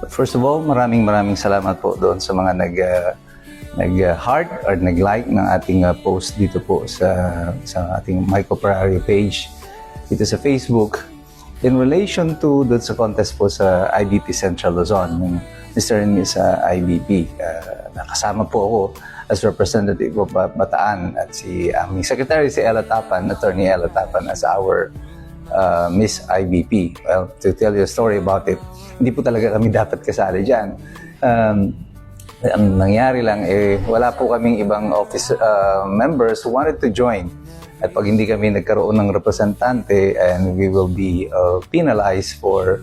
First of all, maraming salamat po doon sa mga nag-heart or nag-like ng ating post dito po sa ating Myco Operario page dito sa Facebook. In relation to doon sa contest po sa IBP Central Luzon, yung Mr. and Miss IBP, nakasama po ako as representative of Bataan at si aming secretary si Ella Tapan, Attorney Ella Tapan as our Miss IBP. Well, to tell you a story about it, hindi po talaga kami dapat kasali dyan. Ang nangyari lang, wala po kaming ibang office members who wanted to join. At pag hindi kami nagkaroon ng representante, and we will be penalized for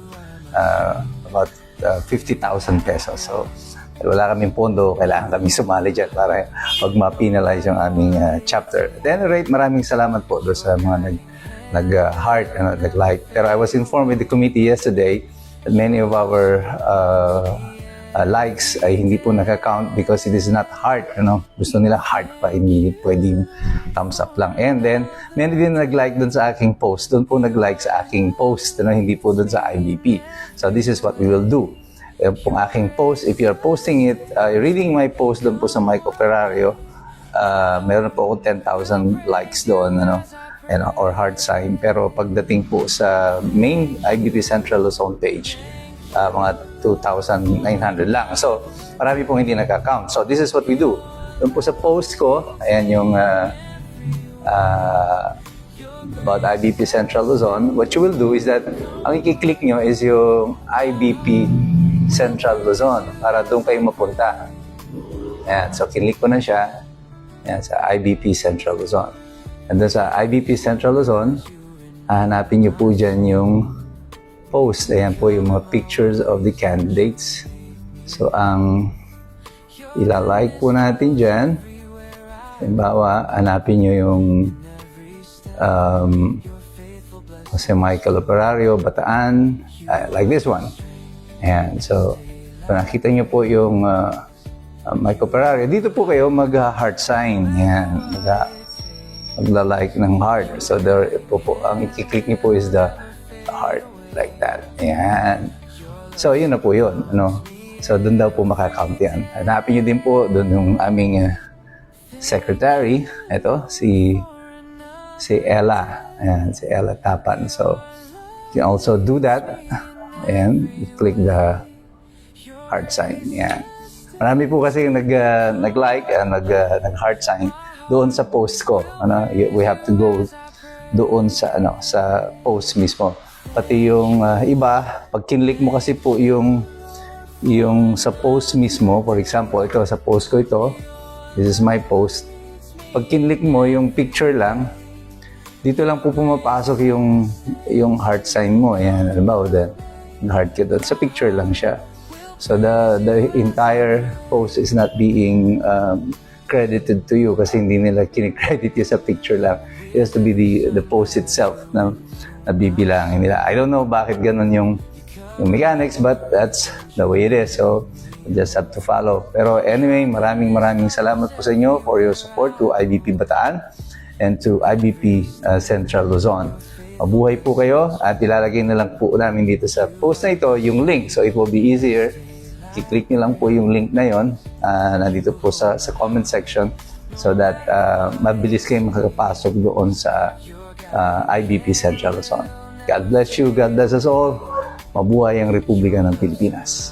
about 50,000 pesos. So, wala kaming pondo, kailangan kami sumali dyan para pag ma-penalize yung aming chapter. At any rate, maraming salamat po doon sa mga nag-heart and nag-like. Pero I was informed with the committee yesterday that many of our likes ay hindi po naka-count because it is not heart, gusto nila heart pa, hindi pwedeng thumbs up lang. And then, many din nag-like dun sa aking post. Doon po nag-like sa aking post, hindi po dun sa IBP. So this is what we will do. Pong aking post, if you are posting it, reading my post doon po sa Myco Operario, meron po akong 10,000 likes doon, or heart sign. Pero pagdating po sa main IBP Central Luzon page, mga 2,900 lang. So, marami pong hindi nagka-count. So, this is what we do. Doon po sa post ko, ayan yung about IBP Central Luzon. What you will do is that, ang i-click nyo is yung IBP Central Luzon para doon kayo mapunta. Ayan. So, kinlik ko na siya. Ayan, sa IBP Central Luzon. And doon sa IBP Central Luzon, hanapin nyo po dyan yung post. Ayan po yung mga pictures of the candidates. So, ang ilalike po natin dyan, halimbawa, hanapin nyo yung Jose Michael Operario, Bataan, like this one. Ayan. So, kung nakita nyo po yung Myco Operario, dito po kayo mag-heart sign. Ayan. Magla-like ng heart. So, there po, ang i-click nyo po is the heart. Like that. Ayan. So, yun na po yun. So, doon daw po makakount yan. Hanapin nyo din po doon yung aming secretary. Ito, si Ella. Ayan, si Ella Tapan. So, you can also do that. And you click the heart sign. Ayan. Marami po kasi nag-like, nag-heart sign doon sa post ko. We have to go doon sa post mismo. Pati yung iba, pag kinlik mo kasi po yung sa post mismo, for example, ito sa post ko ito, this is my post. Pag kinlik mo yung picture lang, dito lang po pumapasok yung heart sign mo. Ayan, halimbawa, heart ka doon. Sa picture lang siya. So the entire post is not being credited to you kasi hindi nila kinikredit you sa picture lang. It has to be the post itself na bibilangin nila. I don't know bakit ganun yung mechanics, but that's the way it is. So, you just have to follow. Pero anyway, maraming salamat po sa inyo for your support to IBP Bataan and to IBP Central Luzon. Mabuhay po kayo at ilalagay na lang po namin dito sa post na ito yung link. So, it will be easier. I-click nyo lang po yung link na yon. Nandito po sa comment section so that mabilis kayo makakapasok doon sa IBP Central Luzon. God bless you. God bless us all. Mabuhay ang Republika ng Pilipinas.